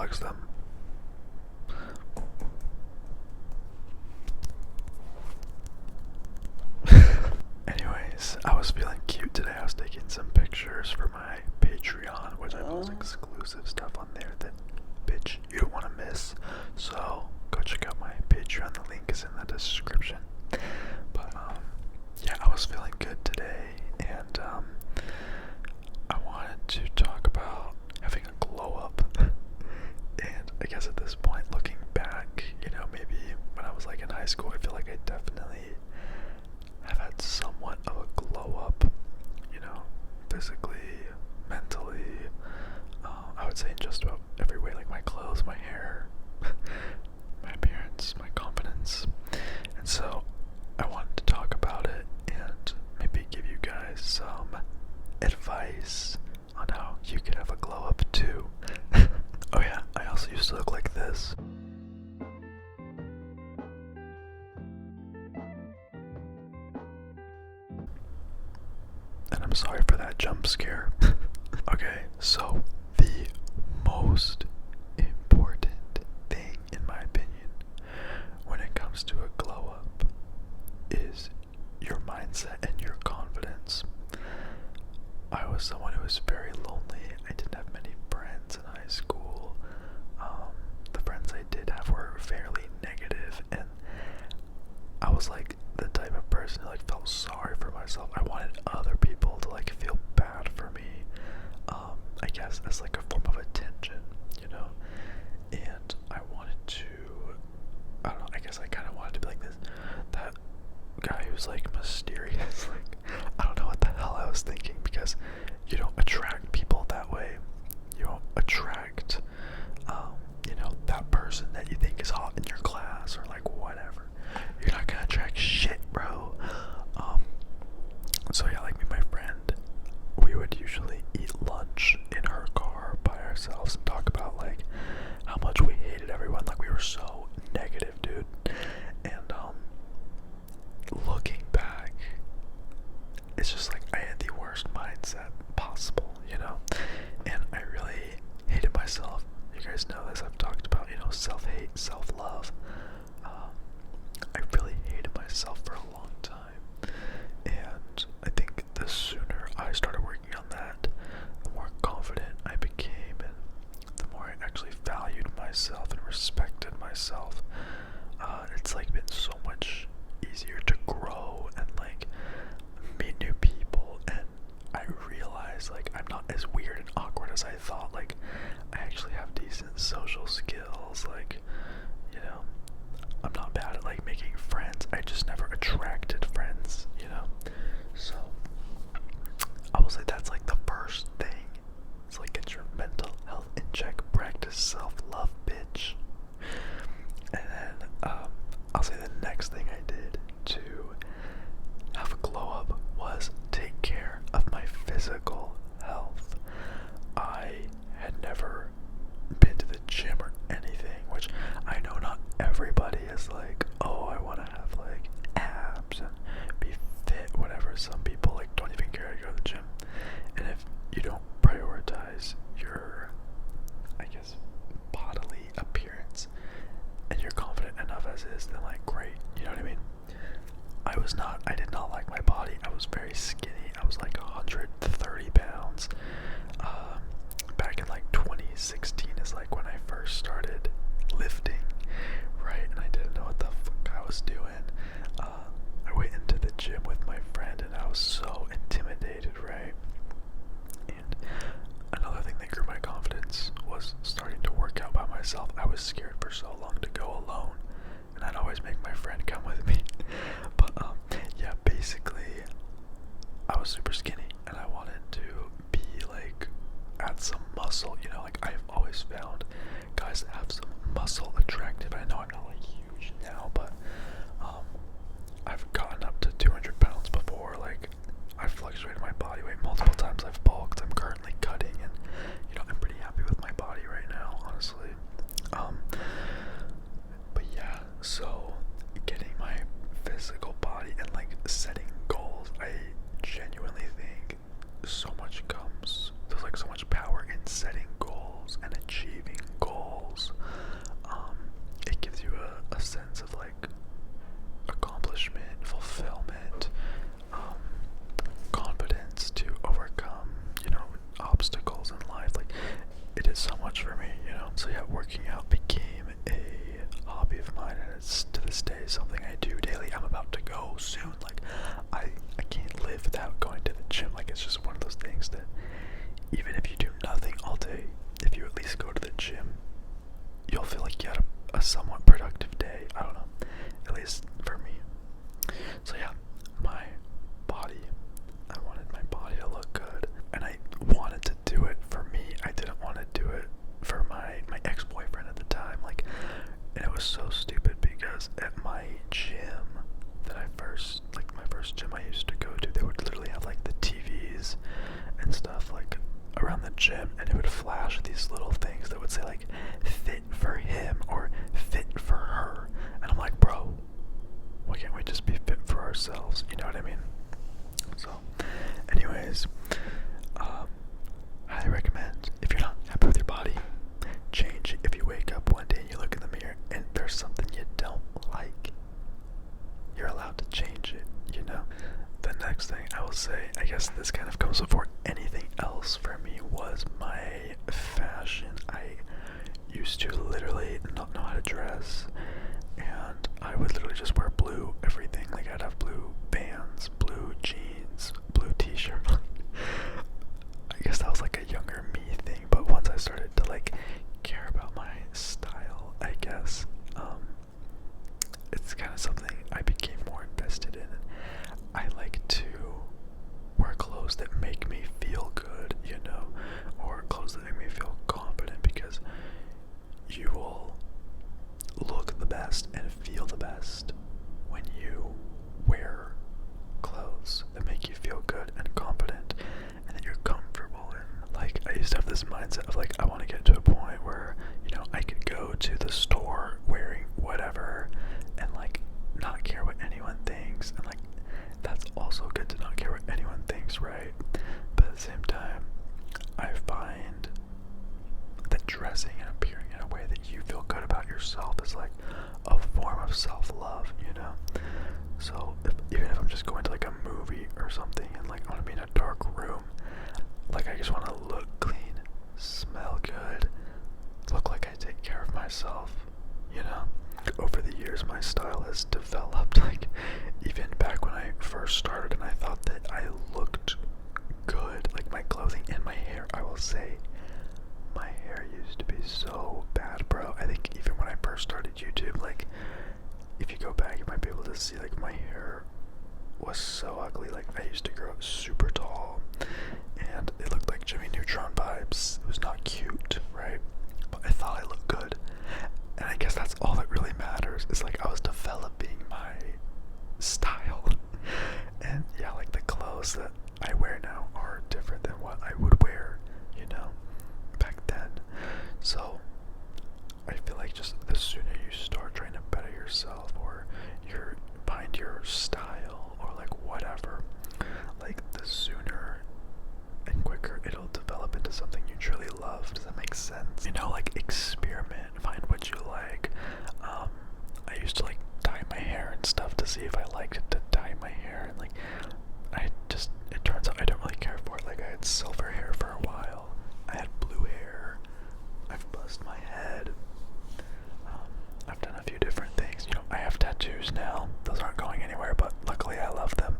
flex them. Anyways, I was feeling cute today. I was taking some pictures for my Patreon, which I post exclusive stuff on there that, bitch, you don't want to miss. So go check out my Patreon. The link is in the description. But yeah, I was feeling good today, and I wanted to talk about having a glow up. And I guess at this point, looking back, you know, maybe when I was like in high school, I feel like I definitely have had somewhat of a glow up, you know, physically, mentally, I would say in just about every way, like my clothes, my hair, my appearance, my confidence. And so I wanted to talk about it and maybe give you guys some advice on how you can have a glow up too. Oh yeah, I also used to look like this. And I'm sorry for that jump scare. Okay, so the most important thing, in my opinion, when it comes to a glow up is your mindset and your confidence. I was someone who was very lonely. I didn't have many friends in high school. The friends I did have were fairly negative, and I was like the type of person who like felt sorry for myself. I wanted other people to like feel bad for me. I guess as like a form of attention, you know. And I wanted to, I don't know, I guess I kind of wanted to be like this, that guy who's like mysterious. Like, I don't know what the hell I was thinking, because you don't attract people that way. You don't attract, you know, that person that you think is hot in your class or like whatever. You're not gonna attract shit, bro. So yeah, like me and my friend, we would usually eat lunch in her car by ourselves and talk about like how much we hated everyone. Like we were so negative, dude. And looking back, it's just like I had the worst mindset possible, you know. And I really hated myself. You guys know this. I've talked about, you know, self-hate, self-love. I really hated myself for a long time, and I think the sooner I started working on that, the more confident I became, and the more I actually valued myself and respected myself. It's like been so much easier to grow and like meet new people, and I realized like I'm not as weird and awkward as I thought. Like I actually have decent social skills, like, you know, I'm not bad at like making friends. I just never attracted friends, you know. So I will say that's like the first thing. It's like get your mental health in check, practice self-love, bitch. And then I'll say the next thing I did to have a glow up was take care of my physical health. I had never been to the gym or anything, which I know not everybody is like, oh, I want to have like abs and be fit, whatever. Some people like don't even care to go to the gym. And if you don't prioritize your, I guess, bodily appearance and you're confident enough as is, then like great, you know what I mean? I did not like my body. I was very skinny. I was like 130 pounds. Back in like 2016 is like when I first started lifting, right? And I didn't know what the fuck I was doing. I went into the gym with my friend and I was so intimidated, right? And another thing that grew my confidence was starting to work out by myself. I was scared for so long to go alone, and I'd always make my friend come with me. But yeah, basically I was super skinny and I wanted to be like add some muscle, you know. Like I've always found guys that have some muscle attractive. I know I'm not like huge now, but I've gotten up to 200 pounds before. Like I've fluctuated my body weight multiple times. I've bulked. I'm currently cutting, and you know, I'm pretty happy with my body right now, honestly. But yeah, so getting my physical body and like setting goals, I genuinely think so much comes, there's like so much power in setting goals and achieving goals. literally something I do daily. I'm about to go soon. Like, I can't live without going to the gym. Like, it's just one of those things that even if you do nothing all day, if you at least go to the gym, you'll feel like you had a somewhat productive day. I don't know, at least for me. So yeah, my body, I wanted my body to look good, and I wanted to do it for me. I didn't want to do it for my ex-boyfriend at the time. Like, and it was so stupid because at my gym that my first gym I used to go to, they would literally have like the TVs and stuff like around the gym, and it would flash these little things that would say like fit for him or fit for her, and I'm like, bro, why can't we just be fit for ourselves? You know what I mean? So anyways, highly recommend, if you're not happy with your body, change it. If you wake up one day and you look in the mirror and there's something you don't like, you're allowed to change it, you know? The next thing I will say, I guess this kind of comes before anything else for me, was my fashion. I used to literally not know how to dress, and I would literally just wear blue everything. Like, I'd have blue Vans, blue jeans, blue t-shirt. I guess that was like a younger me thing, but once I started to like care about my style, I guess, it's kind of something I became more invested in. I like to wear clothes that make me feel good, you know, or clothes that make me feel confident, because you will look the best and feel the best when you wear clothes that make you feel good and confident and that you're comfortable in. Like, I used to have this mindset of like, I want to get to a point where, you know, I could go to the store wearing whatever and like not care what anyone thinks, and like that's also good to not care what anyone thinks, right? But at the same time, I find that dressing and appearing in a way that you feel good about yourself is like a form of self-love, you know? So even if I'm just going to like a movie or something and like I want to be in a dark room, like I just want to look clean, smell good, look like I take care of myself, you know? Over the years, my style has developed. Like, even back when I first started and I thought that I looked good, like my clothing and my hair, I will say, my hair used to be so bad, bro. I think even when I first started YouTube, like, if you go back, you might be able to see, like, my hair was so ugly. Like, I used to grow up super tall, and it looked like Jimmy Neutron vibes. It was not cute, right? But I thought I looked good. And I guess that's all that really matters, is like I was developing my style. And yeah, like the clothes that I wear now are different than what I would wear, you know, back then. So I feel like just the sooner you start trying to better yourself, or find your style, or like whatever, like the sooner and quicker it'll develop into something you truly love. Does that make sense? You know, like, experiment, find what you like. I used to like dye my hair and stuff to see if I liked to dye my hair, and like it turns out I don't really care for it. Like, I had silver hair for a while, I had blue hair, I've buzzed my head, I've done a few different things. You know, I have tattoos now. Those aren't going anywhere, but luckily I love them.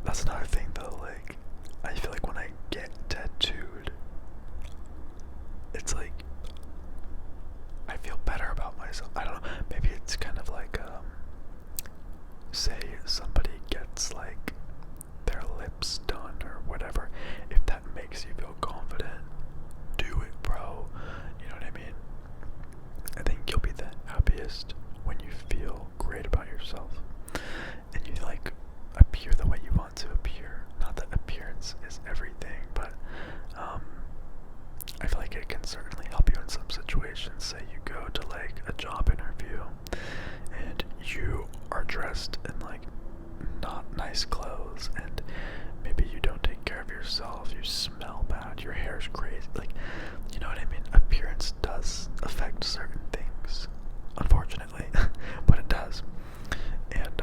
That's another thing though, like, I feel like when I get tattooed, it's like I feel better about myself. I don't know, maybe it's kind of like say somebody gets like their lips done or whatever. If that makes you feel confident, do it, bro. You know what I mean? I think you'll be the happiest when you feel great about yourself and you like appear the way you want to appear. Not that appearance is everything, but I feel like it can certainly help you in some situations. Say you go to like a job interview and you are dressed in like not nice clothes, and maybe you don't take care of yourself, you smell bad, your hair's crazy, like, you know what I mean? Appearance does affect certain things, unfortunately, but it does. And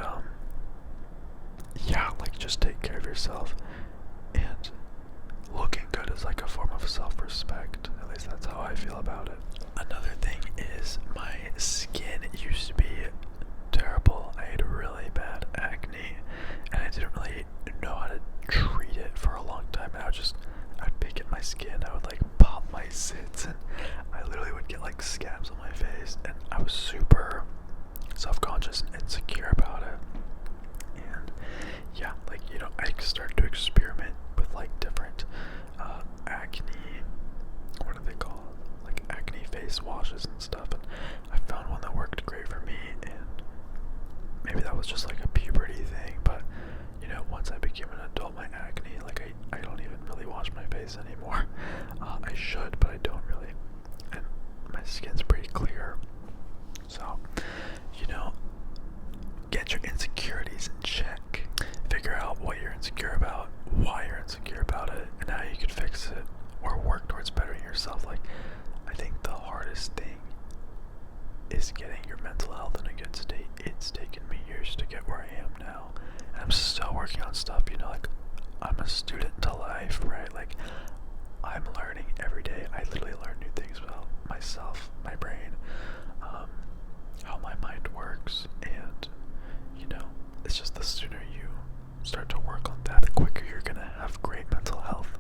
yeah, like, just take care of yourself, and looking good is like a form of self-respect. At least that's how I feel about it. Another thing is, my skin used to be terrible. I had really bad acne, and I didn't really know how to treat it for a long time. And I'd pick at my skin, I would like pop my zits, and I literally would get like scabs on my face, and I was super self-conscious and insecure about it. And yeah, like, you know, I started to experiment with like different acne, what do they call it? Like acne face washes and stuff, and I found one that worked great for me. And maybe that was just like a puberty thing, but you know, once I became an adult, my acne, like I don't even really wash my face anymore. I should, but I don't really, and my skin's pretty clear. So, you know, get your insecurities in check. Figure out what you're insecure about, why you're insecure about it, and how you can fix it or work towards bettering yourself. Like, I think the hardest thing is getting your mental health in a good state. It's taken me years to get where I am now, and I'm still working on stuff, you know, like, I'm a student to life, right? Like, I'm learning every day. I literally learn new things about myself, my brain, how my mind works, and, you know, it's just the sooner you start to work on that, the quicker you're gonna have great mental health.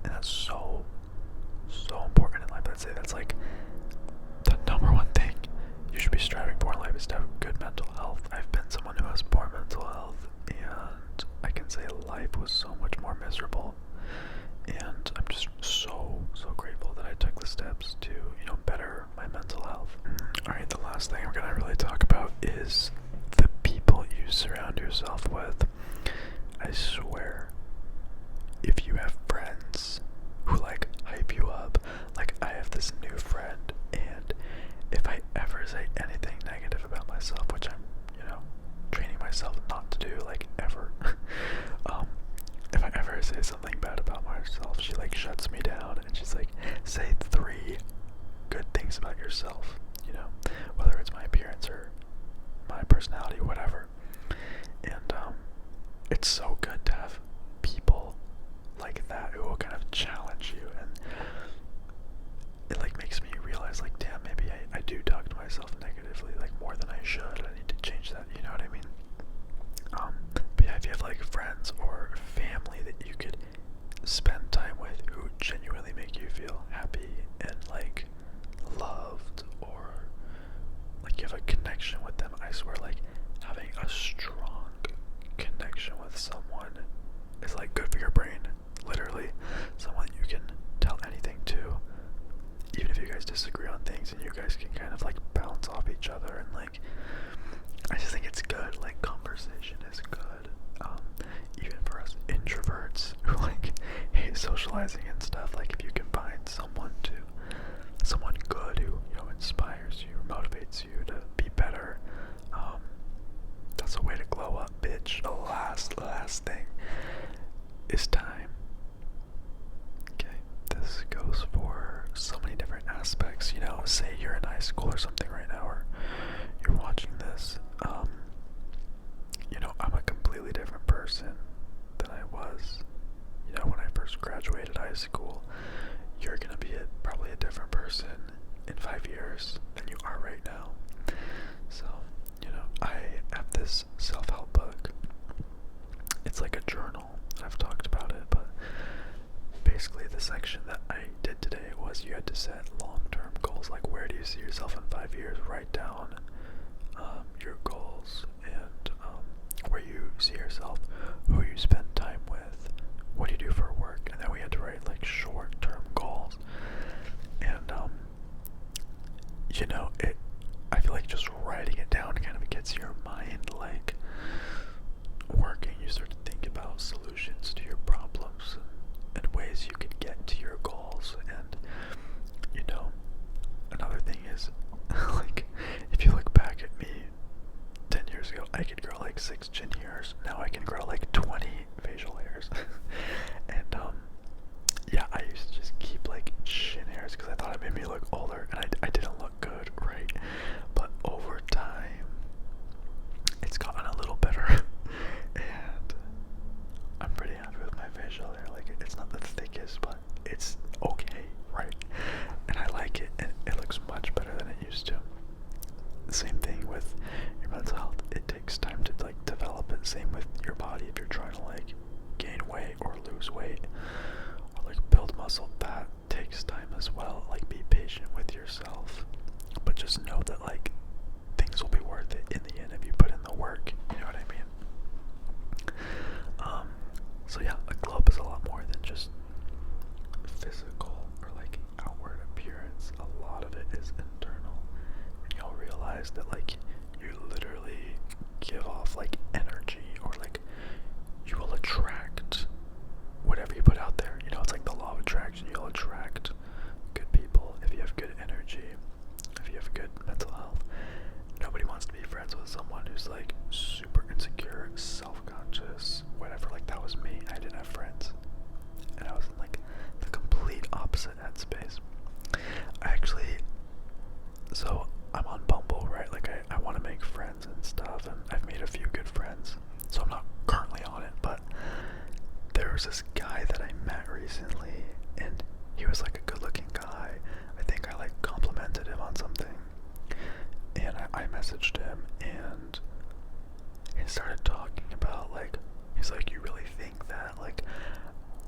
And that's so important in life. I'd say that's like the number one thing you should be striving for in life, is to have good mental health. I've been someone who has poor mental health, and I can say life was so much more miserable. And I'm just so grateful that I took the steps to, you know, better my mental health. Alright, the last thing we're gonna really talk about is the people you surround yourself with. I swear, if you have friends who like hype you up, like I have this new friend, and if I ever say anything negative about myself, which I'm, you know, training myself not to do, like, ever, if I ever say something bad about myself, she like shuts me down, and she's like, say 3 good things about yourself, you know, whether it's my appearance or my personality, whatever. And it's so good to have people like that who will kind of challenge you, and it like makes me realize, like, damn, maybe I do talk to myself negatively, like, more than I should. I need to change that, you know what I mean? But yeah, if you have like friends or family that you could spend time with who genuinely make you feel happy and like loved, or like you have a connection with them, I swear, like, having a strong connection with someone is like good for your brain. Literally, someone you can tell anything to, even if you guys disagree on things, and you guys can kind of like bounce off each other, and like, I just think it's good. Like, conversation is good. Even for us introverts who like hate socializing and stuff, like, if you can find someone good who, you know, inspires you, motivates you to be better, that's a way to glow up, bitch. The last thing is time. Okay, this goes for so many different aspects. You know, say you're in high school or something right now, or you're watching this. You know, I'm a completely different person than I was, you know, when I first graduated high school. You're gonna be probably a different person in 5 years than you are right now. So, you know, I have this self-help book. It's like a journal. I've talked about it, but basically the section that I did today was you had to set long-term goals. Like, where do you see yourself in 5 years? Write down your goals, and where you see yourself, who you spend time with, what do you do for work, and then we had to write like short-term goals. And you know, I feel like just writing it down kind of gets your mind like working. You start to think about solutions to your problems and ways you could get to your goals. And you know, another thing is like, if you look back at me 10 years ago, I could grow like 6 chin hairs. Now I can grow like 20 facial hairs. And yeah, I used to just keep like chin hairs because I thought it made me look older, and I didn't look good, right? But over time, it's gotten a little better, and I'm pretty happy with my facial hair. Like, it's not the thickest, but it's okay, right? And I like it, and it looks much better than it used to. The same thing with your mental health. realize that like you literally give off like energy, or like you will attract whatever you put out there. You know, it's like the law of attraction. You'll attract good people if you have good energy, if you have good mental health. Nobody wants to be friends with someone who's like super insecure, self-conscious, whatever. Like that was me. I didn't have friends, and I was in like the complete opposite headspace. So I'm on Bumble, right? Like I want to make friends and stuff, and I've made a few good friends. So I'm not currently on it, but there was this guy that I met recently, and he was like a good-looking guy. I think I like complimented him on something, and I messaged him, and he started talking about like, he's like, you really think that like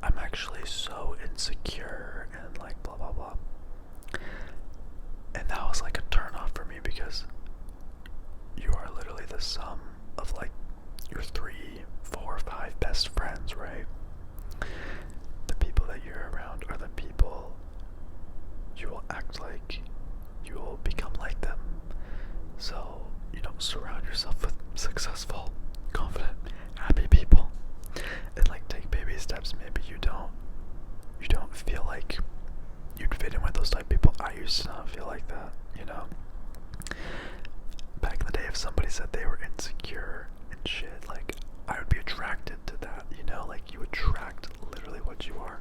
I'm actually so insecure and like blah blah blah. And that was like a turn off for me, because you are literally the sum of like your 3, 4, 5 best friends, right? The people that you're around are the people you will act like, you will become like them. So, you know, surround yourself with successful, confident, happy people, and like take baby steps. Maybe you don't feel like you'd fit in with those type of people. I used to not feel like that, you know. Back in the day, if somebody said they were insecure and shit, like I would be attracted to that, you know. Like you attract literally what you are.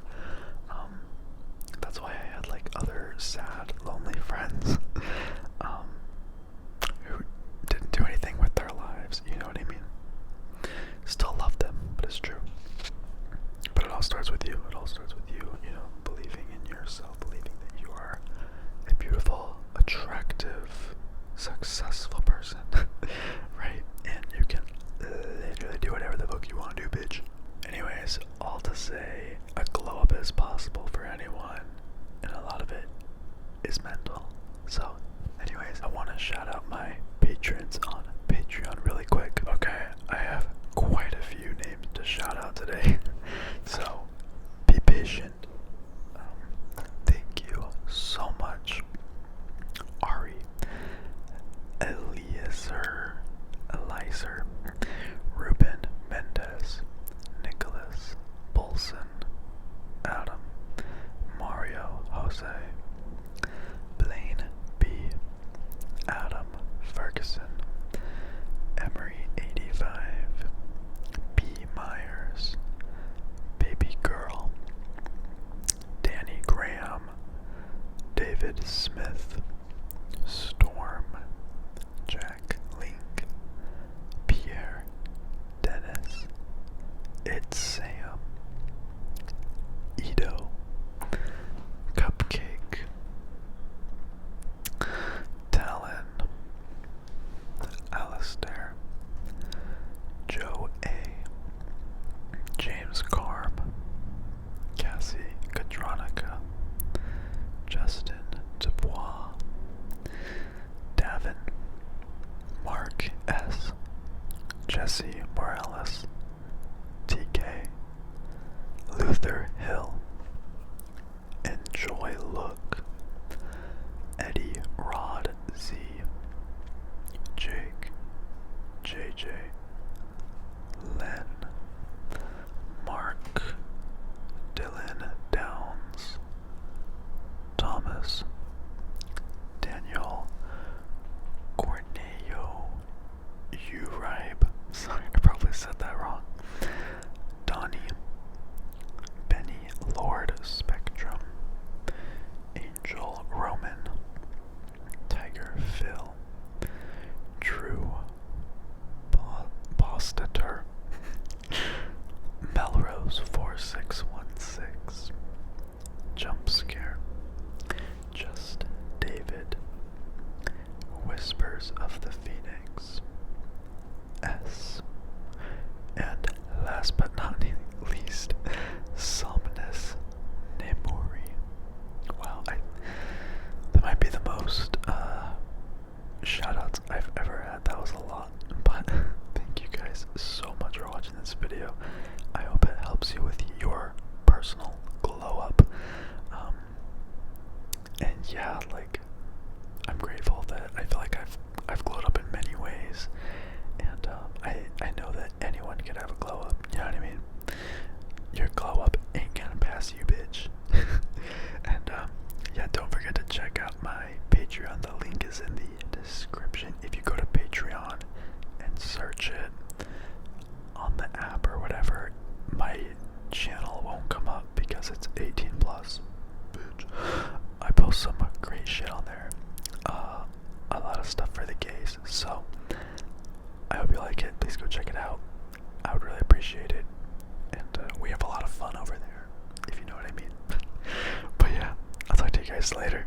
That's why I had like other sad, lonely friends who didn't do anything with their lives, you know what I mean? Still love them, but it's true. But it all starts with you. It all starts with you, you know, believing in yourself, believing that you are a beautiful, attractive, successful person, right? And you can literally do whatever the fuck you want to do, bitch. Anyways, all to say, a glow up is possible for anyone, and a lot of it is mental. So, anyways, I want to shout out my patrons on Patreon really quick. Okay, I have quite a few names to shout out today, so be patient. Thank you so much, Ari, Eliezer, Ruben Mendez, Nicholas, Bolson, Adam, Mario, Jose, Blaine B, Adam Ferguson, Emery 85, B Myers, Baby Girl, Danny Graham, David Smith, Storm, Jack Link, Pierre, Dennis, It's Sam, Edo, Cupcake, Talon, Alistair, Joe A, James Carm, Cassie Kadronica, Justin Dubois, Davin, Mark S, Jesse Morales, TK, Luther Hill, Enjoy Look, Eddie Rod Z, Jake, JJ, Len, Mark, Dylan Downs, Thomas, Daniel, Corneo, Uribe, sorry, I probably said that wrong, Donnie, Benny Lord Spectrum, Angel Roman, Tiger Phil, Drew Bostater, Melrose 4616, Jump Scare, Just David, Whispers of the Phoenix, S, and last but not least, Somnus Nemuri. Wow, that might be the most shoutouts I've ever had. That was a lot, but thank you guys so much for watching this video. I hope it helps you with your personal glow up. And yeah, like, I'm grateful that I feel like I've I've glowed up in many ways, and I know that anyone can have a glow up. You know what I mean? Your glow up ain't gonna pass you, bitch. And yeah, don't forget to check out my Patreon. The link is in the description. If you go to Patreon and search it on the app or whatever, my channel won't come up because it's 18 plus. Bitch. I post some great shit on there. A lot of stuff for the gays. So I hope you like it. Please go check it out. I would really appreciate it. And we have a lot of fun over there, if you know what I mean. But yeah, I'll talk to you guys later.